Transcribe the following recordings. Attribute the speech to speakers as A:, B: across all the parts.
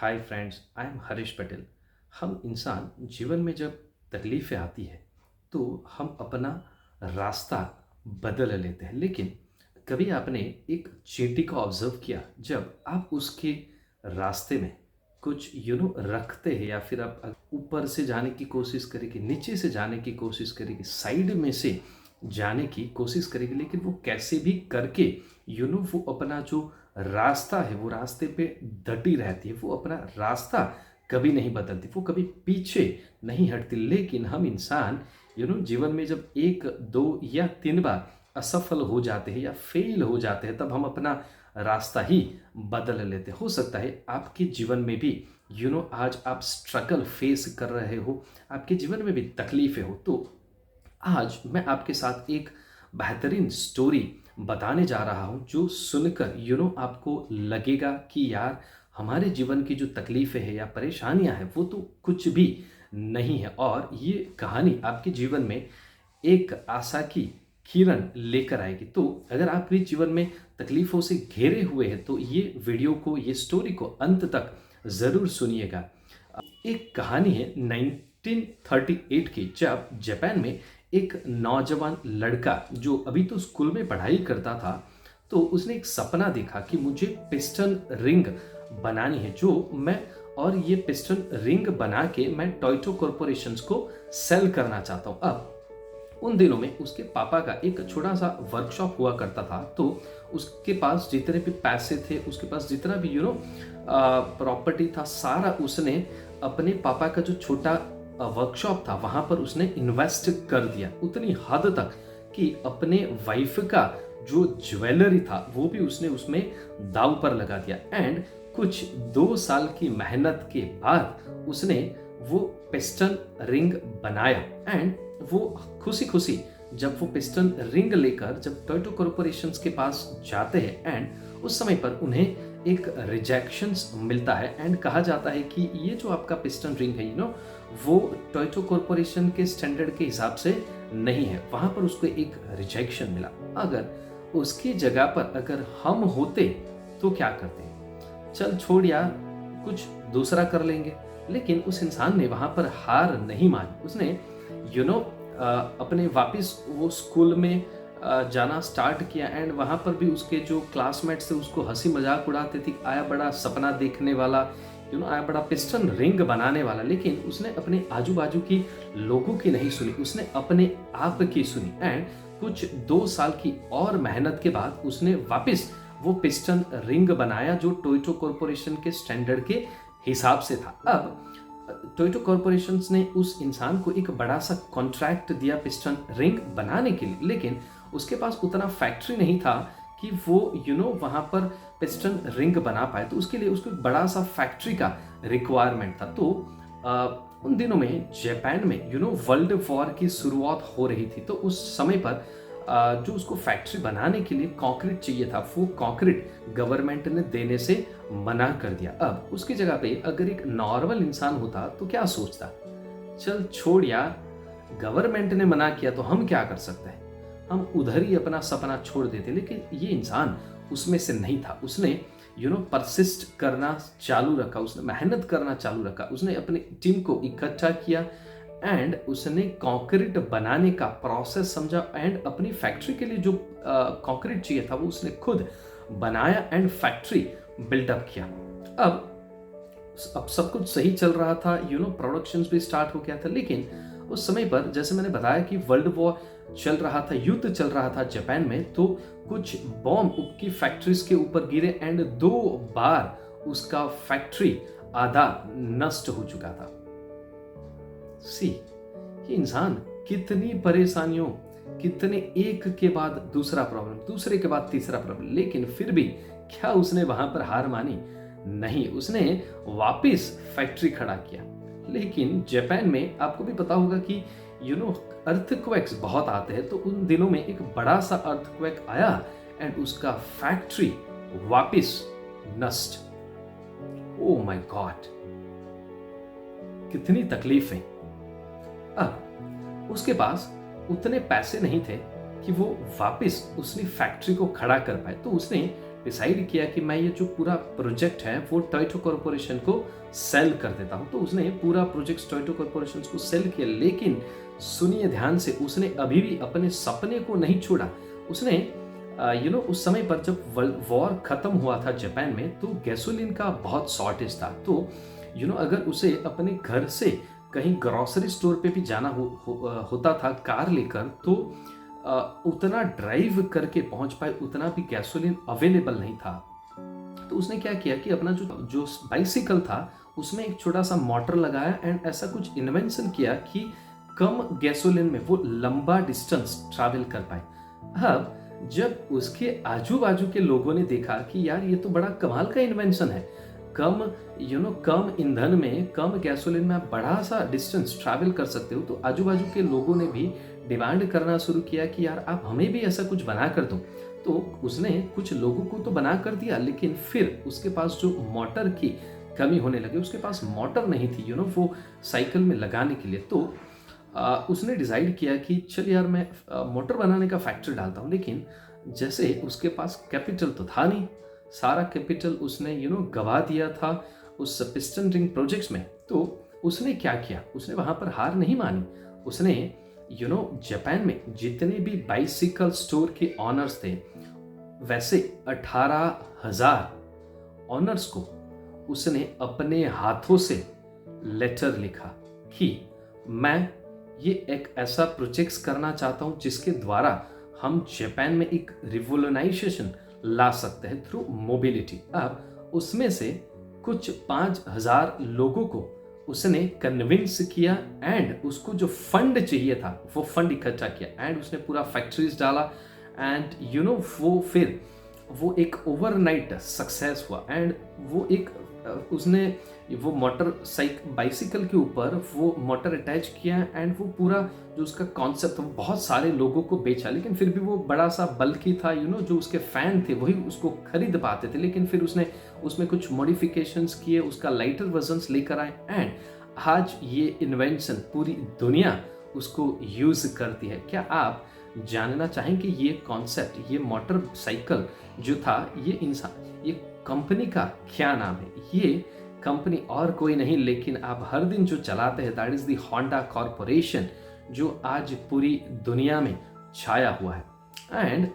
A: Hi friends, I am Harish Patel. हम इंसान जीवन में जब तकलीफ़ें आती है तो हम अपना रास्ता बदल लेते हैं। लेकिन कभी आपने एक चींटी को ऑब्जर्व किया? जब आप उसके रास्ते में कुछ रखते हैं या फिर आप ऊपर से जाने की कोशिश करेंगे, नीचे से जाने की कोशिश करेंगे, साइड में से जाने की कोशिश करेंगे, लेकिन वो कैसे भी करके वो अपना जो रास्ता है वो रास्ते पे डटी रहती है। वो अपना रास्ता कभी नहीं बदलती, वो कभी पीछे नहीं हटती। लेकिन हम इंसान जीवन में जब एक दो या तीन बार असफल हो जाते हैं या फेल हो जाते हैं, तब हम अपना रास्ता ही बदल लेते हैं। हो सकता है आपके जीवन में भी आज आप स्ट्रगल फेस कर रहे हो, आपके जीवन में भी तकलीफें हो। तो आज मैं आपके साथ एक बेहतरीन स्टोरी बताने जा रहा हूँ, जो सुनकर आपको लगेगा कि यार, हमारे जीवन की जो तकलीफ़ें हैं या परेशानियाँ हैं वो तो कुछ भी नहीं है। और ये कहानी आपके जीवन में एक आशा की किरण लेकर आएगी। तो अगर आप भी जीवन में तकलीफ़ों से घिरे हुए हैं तो ये वीडियो को, ये स्टोरी को अंत तक ज़रूर सुनिएगा। एक कहानी है 1938 की, जब जापान में एक नौजवान लड़का जो अभी तो स्कूल में पढ़ाई करता था, तो उसने एक सपना देखा कि मुझे पिस्टन रिंग बनानी है, जो मैं और ये पिस्टन रिंग बना के मैं टोयोटा कॉरपोरेशंस को सेल करना चाहता हूँ। अब उन दिनों में उसके पापा का एक छोटा सा वर्कशॉप हुआ करता था, तो उसके पास जितने भी पैसे थे, उसके पास जितना भी प्रॉपर्टी था, सारा उसने अपने पापा का जो छोटा वर्कशॉप था वहां पर उसने इन्वेस्ट कर दिया, उतनी हद तक कि अपने वाइफ का जो ज्वेलरी था वो भी उसने उसमें दाव पर लगा दिया। एंड कुछ 2 साल की मेहनत के बाद उसने वो पिस्टन रिंग बनाया। एंड वो खुशी खुशी जब वो पिस्टन रिंग लेकर जब टोयोटा कॉरपोरेशंस के पास जाते हैं, एंड उस समय पर उन्हें एक रिजेक्शंस मिलता है एंड कहा जाता है कि ये जो आपका पिस्टन रिंग है वो टोयोटा कॉरपोरेशन के स्टैंडर्ड के हिसाब से नहीं है। वहां पर उसको एक रिजेक्शन मिला। अगर उसकी जगह पर अगर हम होते तो क्या करते? चल छोड़ यार, कुछ दूसरा कर लेंगे। लेकिन उस इंसान ने वहां पर हार नहीं मानी। उसने अपने वापस वो स्कूल में जाना स्टार्ट किया। एंड वहाँ पर भी उसके जो क्लासमेट्स थे उसको हंसी मजाक उड़ाते थे, आया बड़ा सपना देखने वाला, आया बड़ा पिस्टन रिंग बनाने वाला। लेकिन उसने अपने आजू बाजू की लोगों की नहीं सुनी, उसने अपने आप की सुनी। एंड कुछ 2 साल की और मेहनत के बाद उसने वापस वो पिस्टन रिंग बनाया जो टोयोटा कॉरपोरेशन के स्टैंडर्ड के हिसाब से था। अब टोयोटा कॉरपोरेशन ने उस इंसान को एक बड़ा सा कॉन्ट्रैक्ट दिया पिस्टन रिंग बनाने के लिए, लेकिन उसके पास उतना फैक्ट्री नहीं था कि वो वहां पर पिस्टन रिंग बना पाए। तो उसके लिए उसको एक बड़ा सा फैक्ट्री का रिक्वायरमेंट था। तो उन दिनों में जापान में वर्ल्ड वॉर की शुरुआत हो रही थी। तो उस समय पर जो उसको फैक्ट्री बनाने के लिए कंक्रीट चाहिए था, वो कंक्रीट गवर्नमेंट ने देने से मना कर दिया। अब उसकी जगह पे अगर एक नॉर्मल इंसान होता तो क्या सोचता? चल छोड़ यार, गवर्नमेंट ने मना किया तो हम क्या कर सकते हैं, हम उधर ही अपना सपना छोड़ देते। लेकिन ये इंसान उसमें से नहीं था। उसने परसिस्ट करना चालू रखा, उसने मेहनत करना चालू रखा, उसने अपनी टीम को इकट्ठा किया एंड उसने कंक्रीट बनाने का प्रोसेस समझा। एंड अपनी फैक्ट्री के लिए जो कंक्रीट चाहिए था वो उसने खुद बनाया एंड फैक्ट्री बिल्डअप किया। अब सब कुछ सही चल रहा था, प्रोडक्शन भी स्टार्ट हो गया था। लेकिन उस समय पर जैसे मैंने बताया कि वर्ल्ड वॉर चल रहा था, युद्ध चल रहा था जापान में, तो कुछ बॉम्ब उसकी फैक्ट्रीज के ऊपर गिरे एंड 2 बार उसका फैक्ट्री आधा नष्ट हो चुका था। सी, ये इंसान कितनी परेशानियों, कितने एक के बाद दूसरा प्रॉब्लम, दूसरे के बाद तीसरा प्रॉब्लम, लेकिन फिर भी क्या उसने वहां पर हार मानी? नहीं, उसने वापस फैक्ट्री खड़ा किया। लेकिन जापान में आपको भी पता होगा कि अर्थक्वेक्स बहुत आते हैं। तो उन दिनों में एक बड़ा सा अर्थक्वेक आया एंड उसका फैक्ट्री वापस नष्ट। ओ माय गॉड, कितनी तकलीफें। अब उसके पास उतने पैसे नहीं थे कि वो वापस उसने फैक्ट्री को खड़ा कर पाए। तो उसने डिसाइड किया कि मैं ये जो पूरा प्रोजेक्ट है वो टोयोटा कॉरपोरेशन को सेल कर देता हूँ। तो उसने पूरा प्रोजेक्ट टोयोटा कॉरपोरेशन को सेल किया, लेकिन सुनिए ध्यान से, उसने अभी भी अपने सपने को नहीं छोड़ा। उसने उस समय पर जब वॉर खत्म हुआ था जापान में, तो गैसोलीन का बहुत शॉर्टेज था। तो अगर उसे अपने घर से कहीं ग्रोसरी स्टोर पे भी जाना होता था कार लेकर, तो उतना ड्राइव करके पहुंच पाए उतना भी गैसोलीन अवेलेबल नहीं था। तो उसने क्या किया कि अपना जो बाइसिकल था उसमें एक छोटा सा मोटर लगाया एंड ऐसा कुछ इन्वेंशन किया कि कम गैसोलीन में वो लंबा डिस्टेंस ट्रैवल कर पाए। अब जब उसके आजू बाजू के लोगों ने देखा कि यार ये तो बड़ा कमाल का इन्वेंशन है, कम कम ईंधन में, कम गैसोलीन में आप बड़ा सा डिस्टेंस ट्रैवल कर सकते हो, तो आजू बाजू के लोगों ने भी डिमांड करना शुरू किया कि यार आप हमें भी ऐसा कुछ बना कर दो। तो उसने कुछ लोगों को तो बना कर दिया, लेकिन फिर उसके पास जो मोटर की कमी होने लगी, उसके पास मोटर नहीं थी वो साइकिल में लगाने के लिए। तो उसने डिसाइड किया कि चल यार मैं मोटर बनाने का फैक्ट्री डालता हूँ। लेकिन जैसे उसके पास कैपिटल तो था नहीं, सारा कैपिटल उसने गवा दिया था उस पिस्टन रिंग प्रोजेक्ट्स में। तो उसने क्या किया, उसने वहां पर हार नहीं मानी। उसने जापान में जितने भी बाइसिकल स्टोर के ऑनर्स थे, वैसे 18,000 ऑनर्स को उसने अपने हाथों से लेटर लिखा कि मैं ये एक ऐसा प्रोजेक्ट करना चाहता हूं जिसके द्वारा हम जापान में एक रिवोल्यूनाइजेशन ला सकते हैं थ्रू मोबिलिटी। अब उसमें से कुछ 5,000 लोगों को उसने कन्विंस किया एंड उसको जो फंड चाहिए था वो फंड इकट्ठा किया एंड उसने पूरा फैक्ट्रीज डाला एंड वो फिर वो एक ओवरनाइट सक्सेस हुआ एंड वो एक उसने वो बाइसिकल के ऊपर वो मोटर अटैच किया एंड वो पूरा जो उसका कॉन्सेप्ट था बहुत सारे लोगों को बेचा। लेकिन फिर भी वो बड़ा सा बल्कि था, जो उसके फैन थे वही उसको खरीद पाते थे। लेकिन फिर उसने उसमें कुछ मॉडिफिकेशंस किए, उसका लाइटर वर्जन्स लेकर आए एंड आज ये इन्वेंशन पूरी दुनिया उसको यूज करती है। क्या आप जानना चाहेंगे ये कॉन्सेप्ट, ये मोटरसाइकिल जो था, ये कंपनी का क्या नाम है? ये कंपनी और कोई नहीं लेकिन आप हर दिन जो चलाते हैं, that is the Honda corporation, जो आज पूरी दुनिया में छाया हुआ है। एंड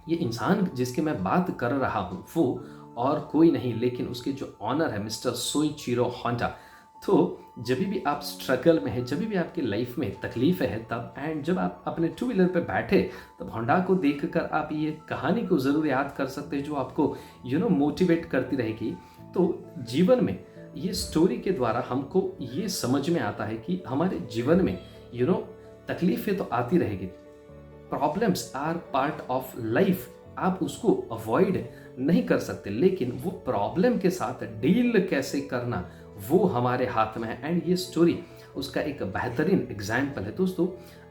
A: ये इंसान जिसकी मैं बात कर रहा हूँ वो और कोई नहीं लेकिन उसके जो ऑनर है मिस्टर सोइचिरो होंडा। तो जब भी आप स्ट्रगल में है, जब भी आपकी लाइफ में तकलीफ है तब, एंड जब आप अपने टू व्हीलर पे बैठे तब होंडा को देखकर आप ये कहानी को ज़रूर याद कर सकते हैं जो आपको मोटिवेट करती रहेगी। तो जीवन में ये स्टोरी के द्वारा हमको ये समझ में आता है कि हमारे जीवन में तकलीफें तो आती रहेगी, problems are part of life, आप उसको अवॉइड नहीं कर सकते, लेकिन वो प्रॉब्लम के साथ डील कैसे करना वो हमारे हाथ में है। एंड ये स्टोरी उसका एक बेहतरीन एग्जाम्पल है। दोस्तों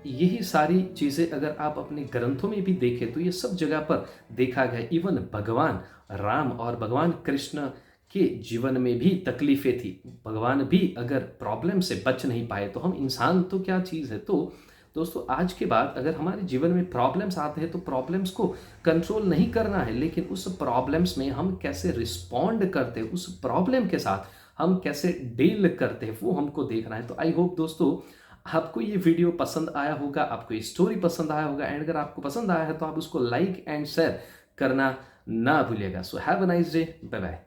A: यही सारी चीज़ें अगर आप अपने ग्रंथों में भी देखें तो ये सब जगह पर देखा गया। इवन भगवान राम और भगवान कृष्ण के जीवन में भी तकलीफें थी, भगवान भी अगर प्रॉब्लम से बच नहीं पाए तो हम इंसान तो क्या चीज़ है। तो दोस्तों आज के बाद अगर हमारे जीवन में प्रॉब्लम्स आते हैं तो प्रॉब्लम्स को कंट्रोल नहीं करना है, लेकिन उस प्रॉब्लम्स में हम कैसे रिस्पॉन्ड करते हैं, उस प्रॉब्लम के साथ हम कैसे डील करते हैं वो हमको देखना है। तो आई होप दोस्तों आपको ये वीडियो पसंद आया होगा, आपको ये स्टोरी पसंद आया होगा एंड अगर आपको पसंद आया है तो आप उसको लाइक एंड शेयर करना ना भूलिएगा। So have a nice day, bye bye.